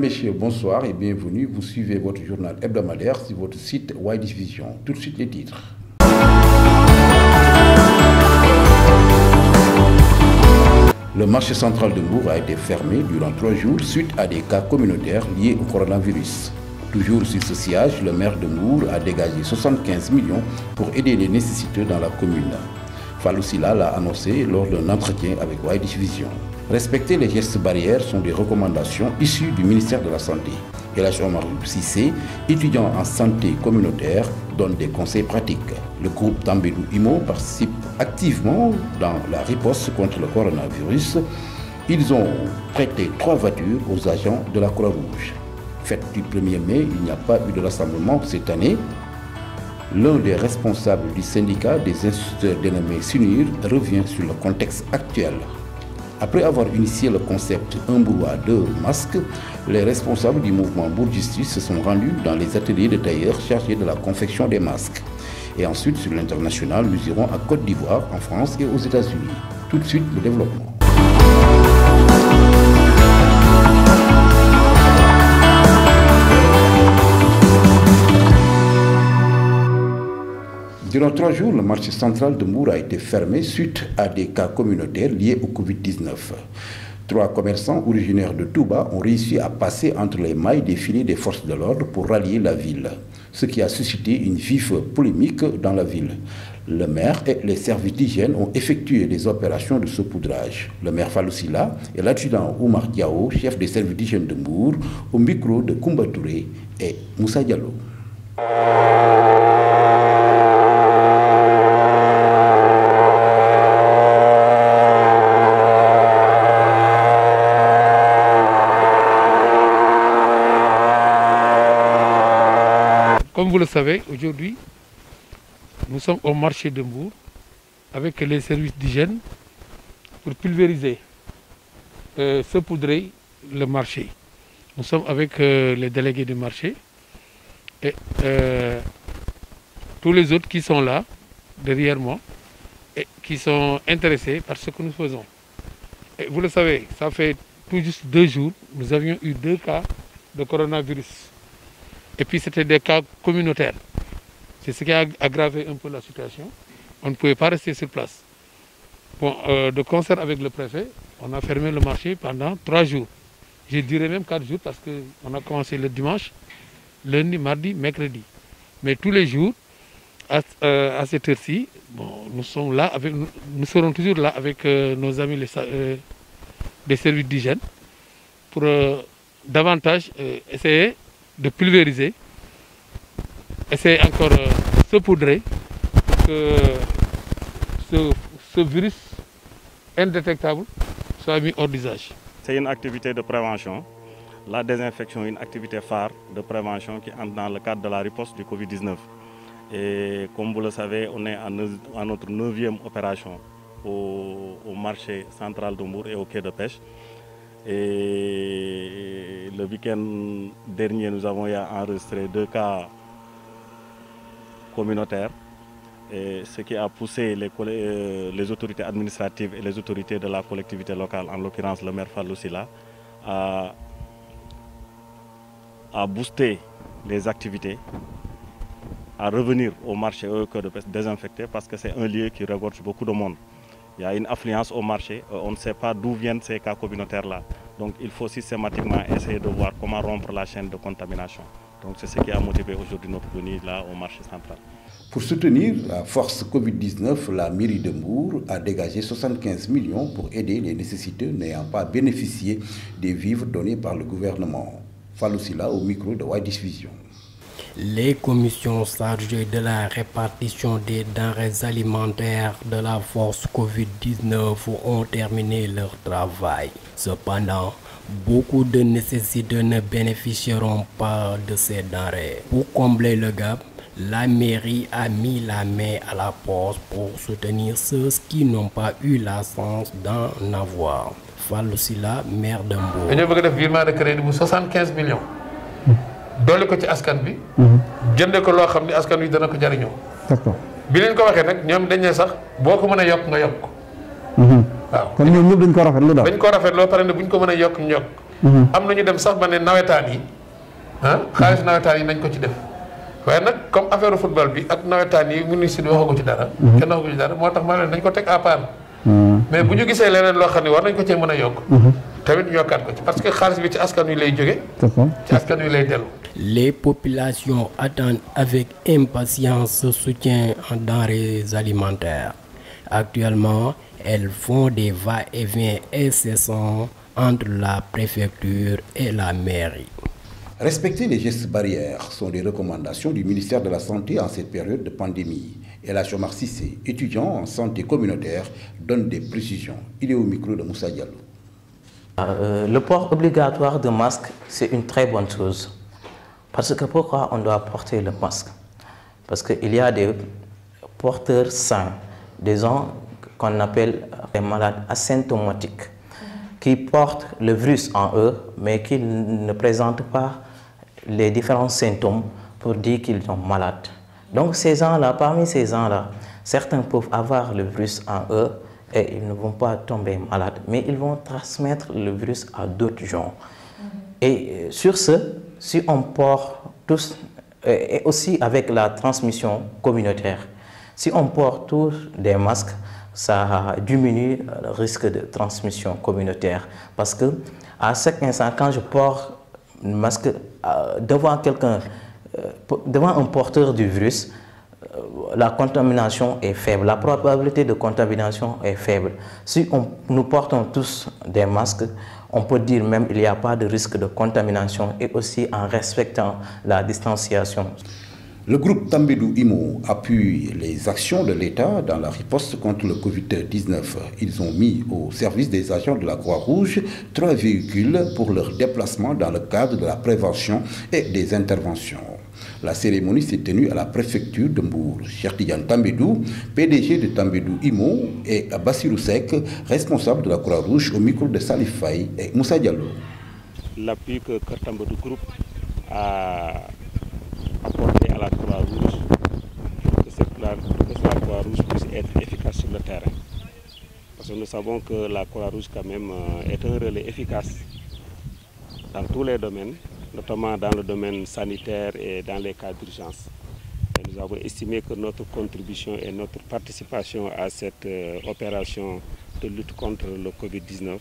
messieurs, bonsoir et bienvenue. Vous suivez votre journal hebdomadaire sur votre site Widish Vision. Tout de suite les titres. Le marché central de Mbour a été fermé durant 3 jours suite à des cas communautaires liés au coronavirus. Toujours sur ce siège, le maire de Mbour a dégagé 75 millions pour aider les nécessiteux dans la commune. Fallou Sylla l'a annoncé lors d'un entretien avec Widish Vision. Respecter les gestes barrières sont des recommandations issues du ministère de la Santé. El Hadj Omar Cissé, étudiant en santé communautaire, donne des conseils pratiques. Le groupe Tambédou Imo participe activement dans la riposte contre le coronavirus. Ils ont prêté 3 voitures aux agents de la Croix-Rouge. Fête du 1er mai, il n'y a pas eu de rassemblement cette année. L'un des responsables du syndicat des instituteurs dénommé SUNIR revient sur le contexte actuel. Après avoir initié le concept Un Mbourois 2 masques, les responsables du mouvement Mbour Justice se sont rendus dans les ateliers de tailleurs chargés de la confection des masques. Et ensuite, sur l'international, nous irons à Côte d'Ivoire, en France et aux États-Unis. Tout de suite, le développement. Durant 3 jours, le marché central de Mbour a été fermé suite à des cas communautaires liés au Covid-19. 3 commerçants originaires de Touba ont réussi à passer entre les mailles des filets des forces de l'ordre pour rallier la ville, ce qui a suscité une vive polémique dans la ville. Le maire et les services d'hygiène ont effectué des opérations de saupoudrage. Le maire Fallou Sylla et l'adjudant Oumar Diao, chef des services d'hygiène de Mbour, au micro de Koumba Touré et Moussa Diallo. Comme vous le savez, aujourd'hui, nous sommes au marché de Mbour avec les services d'hygiène pour pulvériser, saupoudrer le marché. Nous sommes avec les délégués du marché et tous les autres qui sont là, derrière moi, et qui sont intéressés par ce que nous faisons. Et vous le savez, ça fait tout juste 2 jours, nous avions eu 2 cas de coronavirus. Et puis c'était des cas communautaires. C'est ce qui a aggravé un peu la situation. On ne pouvait pas rester sur place. Bon, de concert avec le préfet, on a fermé le marché pendant 3 jours. Je dirais même 4 jours parce qu'on a commencé le dimanche, lundi, mardi, mercredi. Mais tous les jours, à cette heure-ci, bon, nous serons toujours là avec nos amis des services d'hygiène pour davantage essayer de pulvériser, essayer encore de saupoudrer pour que ce virus indétectable soit mis hors d'usage. C'est une activité de prévention. La désinfection est une activité phare de prévention qui entre dans le cadre de la riposte du Covid-19. Et comme vous le savez, on est à notre 9e opération au marché central de Mbour et au quai de pêche. Et le week-end dernier, nous avons enregistré 2 cas communautaires, et ce qui a poussé les autorités administratives et les autorités de la collectivité locale, en l'occurrence le maire Fallou Sylla, à booster les activités, à revenir au marché au quai de pêche désinfecté parce que c'est un lieu qui regorge beaucoup de monde. Il y a une affluence au marché, on ne sait pas d'où viennent ces cas communautaires-là. Donc il faut systématiquement essayer de voir comment rompre la chaîne de contamination. Donc c'est ce qui a motivé aujourd'hui notre venue là au marché central. Pour soutenir la force Covid-19, la mairie de Mbour a dégagé 75 millions pour aider les nécessiteux n'ayant pas bénéficié des vivres donnés par le gouvernement. Fallou Sylla au micro de Widish Vision. Les commissions chargées de la répartition des denrées alimentaires de la force Covid-19 ont terminé leur travail. Cependant, beaucoup de nécessiteux ne bénéficieront pas de ces denrées. Pour combler le gap, la mairie a mis la main à la poche pour soutenir ceux qui n'ont pas eu la chance d'en avoir. Fallou Sylla, maire de Mbour. Nous avons fait un virement de crédit de 75 millions. Dolli ko ci askan bi jëndé ko lo xamni askan wi dana ko jariño d'accord bi leen ko waxé nak ñom dañ né sax boko mëna yok nga yok waaw kon ñom ñep dañ ko rafetlu daal dañ ko rafetlu paré buñ ko mëna yok ñok am na ñu dem sax ba ne nawetaan yi xaalis nawetaan yi nañ ko ci def waaye nag comme affaire football bi ak nawetaan yi ministre bi waxagu ci dara. kenn waxagu ci dara moo tax ma ne nañ ko teg à part. mais bu ñu gisee leneen loo xam ne war nañ ko cee mën a yokk. tamit ñu yokkaat ko ci parce que xaalis bi ci askan wi lay jóge. ci askan wi lay dellu. Les populations attendent avec impatience ce soutien en denrées alimentaires. Actuellement, elles font des va-et-vient incessants entre la préfecture et la mairie. Respecter les gestes barrières sont des recommandations du ministère de la Santé en cette période de pandémie. Et la Omar Cissé, étudiant en santé communautaire, donne des précisions. Il est au micro de Moussa Diallo. Le port obligatoire de masque, c'est une très bonne chose. Parce que pourquoi on doit porter le masque? Parce qu'il y a des porteurs sains, des gens qu'on appelle des malades asymptomatiques, qui portent le virus en eux, mais qui ne présentent pas les différents symptômes pour dire qu'ils sont malades. Donc ces gens-là, parmi ces gens-là, certains peuvent avoir le virus en eux et ils ne vont pas tomber malades, mais ils vont transmettre le virus à d'autres gens. Et sur ce, si on porte tous, et aussi avec la transmission communautaire, si on porte tous des masques, ça diminue le risque de transmission communautaire. Parce que à chaque instant, quand je porte un masque devant quelqu'un, devant un porteur du virus, la contamination est faible, la probabilité de contamination est faible. Si nous portons tous des masques, on peut dire même qu'il n'y a pas de risque de contamination et aussi en respectant la distanciation. Le groupe Tambédou Imo appuie les actions de l'État dans la riposte contre le Covid-19. Ils ont mis au service des agents de la Croix-Rouge 3 véhicules pour leur déplacement dans le cadre de la prévention et des interventions. La cérémonie s'est tenue à la préfecture de Mbour. Cheikh Tidiane Tambédou, PDG de Tambédou Imo, et Bassirou Seck, responsable de la Croix-Rouge, au micro de Salif Faye et Moussa Diallo. L'appui que Tambédou Group a apporté à la Croix-Rouge pour que la Croix-Rouge puisse être efficace sur le terrain. Parce que nous savons que la Croix-Rouge quand même est un relais efficace dans tous les domaines, notamment dans le domaine sanitaire et dans les cas d'urgence. Nous avons estimé que notre contribution et notre participation à cette opération de lutte contre le Covid-19,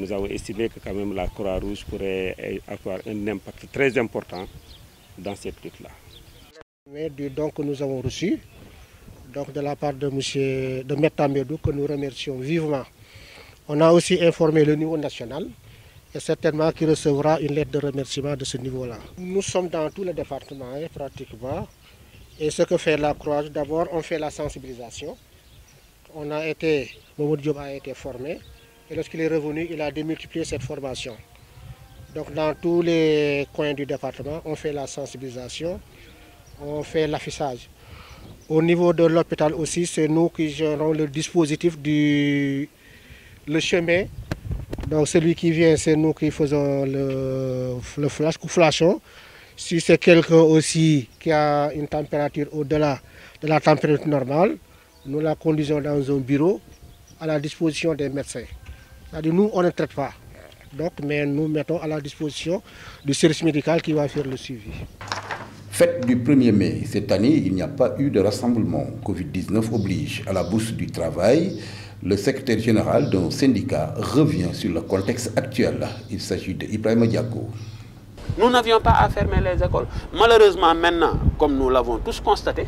nous avons estimé que quand même la Croix-Rouge pourrait avoir un impact très important dans cette lutte-là. Du don que nous avons reçu, donc de la part de M. Tambédou, que nous remercions vivement. On a aussi informé le niveau national et certainement qu'il recevra une lettre de remerciement de ce niveau-là. Nous sommes dans tous les départements pratiquement, et ce que fait la Croix-Rouge, d'abord on fait la sensibilisation. Mamoud Diop a été formé et lorsqu'il est revenu, il a démultiplié cette formation. Donc dans tous les coins du département, on fait la sensibilisation, on fait l'affichage. Au niveau de l'hôpital aussi, c'est nous qui gérons le dispositif le chemin. Donc celui qui vient, c'est nous qui faisons le flash, ou flashons. Si c'est quelqu'un aussi qui a une température au-delà de la température normale, nous la conduisons dans un bureau à la disposition des médecins. C'est-à-dire nous, on ne traite pas. Donc, mais nous mettons à la disposition du service médical qui va faire le suivi. Fête du 1er mai, cette année, il n'y a pas eu de rassemblement. Covid-19 oblige. À la Bourse du Travail, le secrétaire général d'un syndicat revient sur le contexte actuel. Il s'agit d'Ibrahima Diago. Nous n'avions pas à fermer les écoles. Malheureusement, maintenant, comme nous l'avons tous constaté,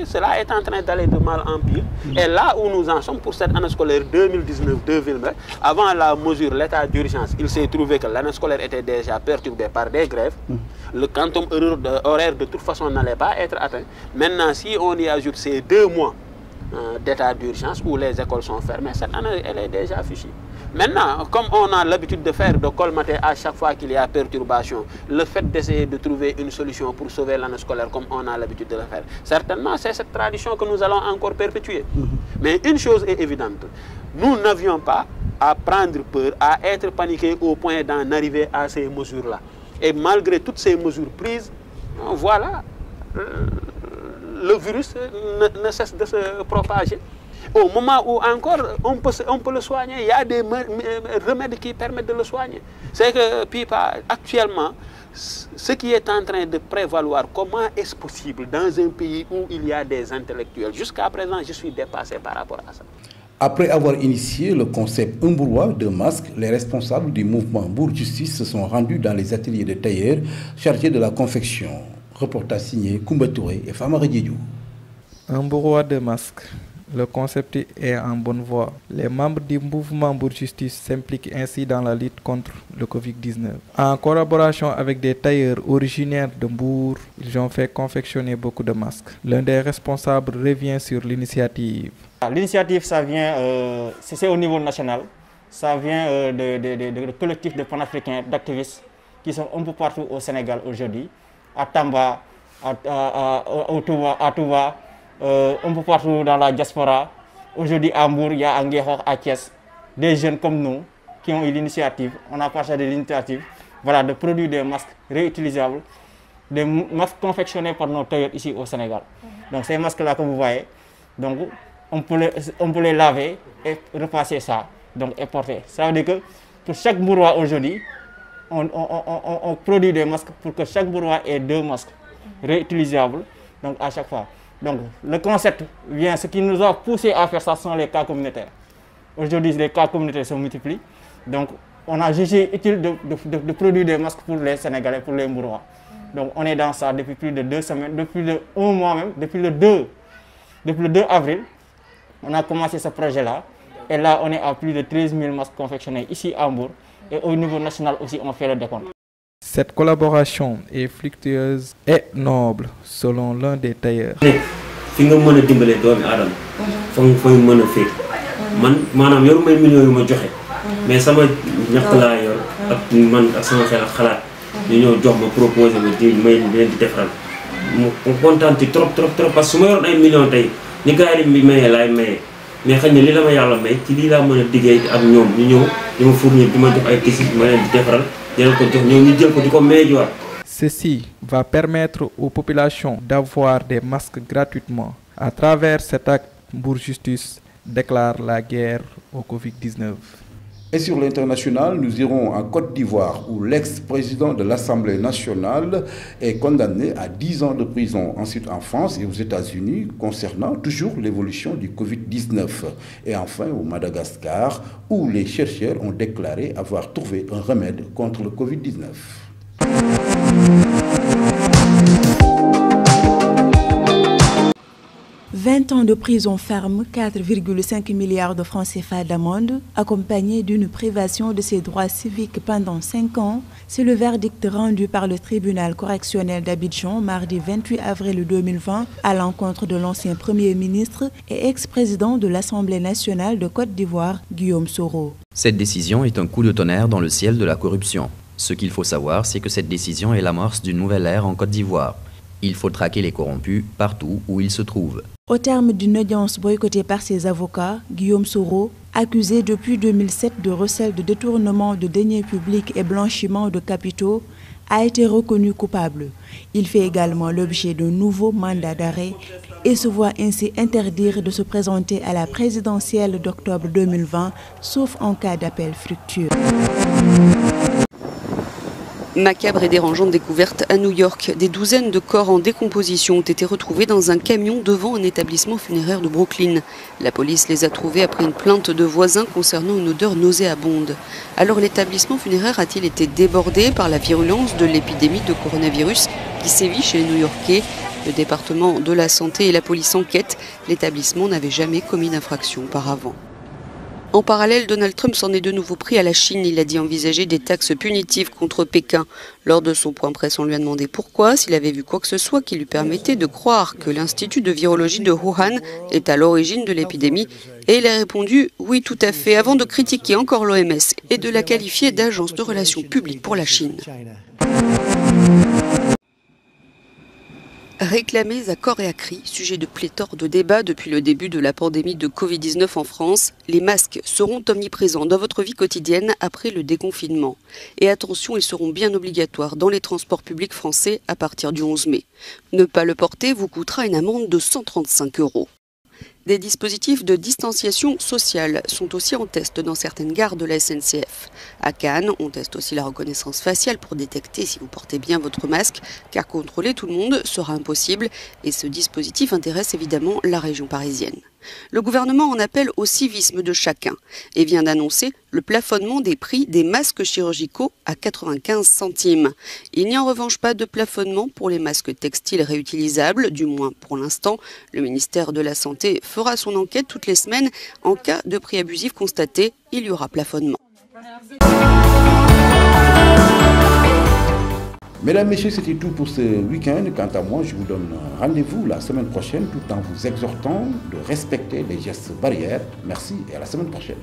cela est en train d'aller de mal en pire. Et là où nous en sommes pour cette année scolaire 2019-2020, avant la mesure, l'état d'urgence, il s'est trouvé que l'année scolaire était déjà perturbée par des grèves. Le quantum horaire de toute façon n'allait pas être atteint. Maintenant, si on y ajoute ces 2 mois d'état d'urgence où les écoles sont fermées, cette année, elle est déjà fichue. Maintenant, comme on a l'habitude de faire, de colmater à chaque fois qu'il y a perturbation, le fait d'essayer de trouver une solution pour sauver l'année scolaire comme on a l'habitude de le faire, certainement c'est cette tradition que nous allons encore perpétuer. Mais une chose est évidente, nous n'avions pas à prendre peur, à être paniqués au point d'en arriver à ces mesures-là. Et malgré toutes ces mesures prises, voilà, le virus ne cesse de se propager. Au moment où encore on peut le soigner, il y a des remèdes qui permettent de le soigner. C'est que Pipa, actuellement, ce qui est en train de prévaloir, comment est-ce possible dans un pays où il y a des intellectuels? Jusqu'à présent, je suis dépassé par rapport à ça. Après avoir initié le concept mbourois de masque, les responsables du mouvement Mbour Justice se sont rendus dans les ateliers de tailleurs chargés de la confection. Reportage signé Koumba Touré et Famara Diédiou. Un mbourois de masque. Le concept est en bonne voie. Les membres du mouvement Mbour Justice s'impliquent ainsi dans la lutte contre le Covid-19. En collaboration avec des tailleurs originaires de Mbour, ils ont fait confectionner beaucoup de masques. L'un des responsables revient sur l'initiative. L'initiative, ça vient, c'est au niveau national, ça vient de collectifs de panafricains, d'activistes qui sont un peu partout au Sénégal aujourd'hui, à Tamba, à Touba, un peu partout dans la diaspora. Aujourd'hui à Mbour, il y a Anguéhor, à Thiès, des jeunes comme nous qui ont eu l'initiative, on a partagé l'initiative, voilà, de produire des masques réutilisables, des masques confectionnés par nos tailleurs ici au Sénégal. Donc ces masques-là que vous voyez, donc, on peut les laver et repasser ça, donc et porter. Ça veut dire que pour chaque bourrois aujourd'hui, on produit des masques pour que chaque bourrois ait 2 masques réutilisables, donc à chaque fois. Donc le concept vient, ce qui nous a poussé à faire ça sont les cas communautaires. Aujourd'hui, les cas communautaires se multiplient, donc on a jugé utile de produire des masques pour les Sénégalais, pour les bourrois. Donc on est dans ça depuis plus de 2 semaines, depuis un mois même, depuis le 2 avril. On a commencé ce projet-là et là on est à plus de 13 000 masques confectionnés ici à Mbour et au niveau national aussi on fait le décompte. Cette collaboration est fructueuse et noble selon l'un des tailleurs. mais sama ñàkk laa yor ak man ak sama xel ak xalaat ñu ñëw jox ma proposé ma di may leen di defaral mu kontaan ci trop parce que su ma yoroon ay millions tey ni gars yi mi mayee laay mayee mais xëy na li la ma yàlla may ci lii laa mën a liggéey ak ñoom ñu ñëw di ma fournir di ma jox ay tissus ma leen di defaral jël ko jox ñoom ñu jël ko di ko maye jiwaat. Ceci va permettre aux populations d'avoir des masques gratuitement. À travers cet acte, Mbour Justice déclare la guerre au Covid-19. Et sur l'international, nous irons en Côte d'Ivoire où l'ex-président de l'Assemblée nationale est condamné à 10 ans de prison. Ensuite en France et aux États-Unis concernant toujours l'évolution du Covid-19. Et enfin au Madagascar où les chercheurs ont déclaré avoir trouvé un remède contre le Covid-19. 20 ans de prison ferme, 4,5 milliards de francs CFA d'amende, accompagnés d'une privation de ses droits civiques pendant 5 ans, c'est le verdict rendu par le tribunal correctionnel d'Abidjan mardi 28 avril 2020 à l'encontre de l'ancien Premier ministre et ex-président de l'Assemblée nationale de Côte d'Ivoire, Guillaume Soro. Cette décision est un coup de tonnerre dans le ciel de la corruption. Ce qu'il faut savoir, c'est que cette décision est l'amorce d'une nouvelle ère en Côte d'Ivoire. Il faut traquer les corrompus partout où ils se trouvent. Au terme d'une audience boycottée par ses avocats, Guillaume Soro, accusé depuis 2007 de recel de détournement de deniers publics et blanchiment de capitaux, a été reconnu coupable. Il fait également l'objet d'un nouveau mandat d'arrêt et se voit ainsi interdire de se présenter à la présidentielle d'octobre 2020, sauf en cas d'appel fructueux. Macabre et dérangeante découverte à New York. Des douzaines de corps en décomposition ont été retrouvés dans un camion devant un établissement funéraire de Brooklyn. La police les a trouvés après une plainte de voisins concernant une odeur nauséabonde. Alors l'établissement funéraire a-t-il été débordé par la virulence de l'épidémie de coronavirus qui sévit chez les New-Yorkais? Le département de la santé et la police enquêtent. L'établissement n'avait jamais commis d'infraction auparavant. En parallèle, Donald Trump s'en est de nouveau pris à la Chine. Il a dit envisager des taxes punitives contre Pékin. Lors de son point presse, on lui a demandé pourquoi, s'il avait vu quoi que ce soit qui lui permettait de croire que l'Institut de virologie de Wuhan est à l'origine de l'épidémie. Et il a répondu « oui, tout à fait », avant de critiquer encore l'OMS et de la qualifier d'agence de relations publiques pour la Chine. Réclamés à corps et à cri, sujet de pléthore de débats depuis le début de la pandémie de Covid-19 en France, les masques seront omniprésents dans votre vie quotidienne après le déconfinement. Et attention, ils seront bien obligatoires dans les transports publics français à partir du 11 mai. Ne pas le porter vous coûtera une amende de 135 €. Des dispositifs de distanciation sociale sont aussi en test dans certaines gares de la SNCF. À Cannes, on teste aussi la reconnaissance faciale pour détecter si vous portez bien votre masque, car contrôler tout le monde sera impossible et ce dispositif intéresse évidemment la région parisienne. Le gouvernement en appelle au civisme de chacun et vient d'annoncer le plafonnement des prix des masques chirurgicaux à 95 centimes. Il n'y a en revanche pas de plafonnement pour les masques textiles réutilisables, du moins pour l'instant. Le ministère de la Santé fera son enquête toutes les semaines. En cas de prix abusif constaté, il y aura plafonnement. Mesdames, Messieurs, c'était tout pour ce week-end. Quant à moi, je vous donne rendez-vous la semaine prochaine tout en vous exhortant de respecter les gestes barrières. Merci et à la semaine prochaine.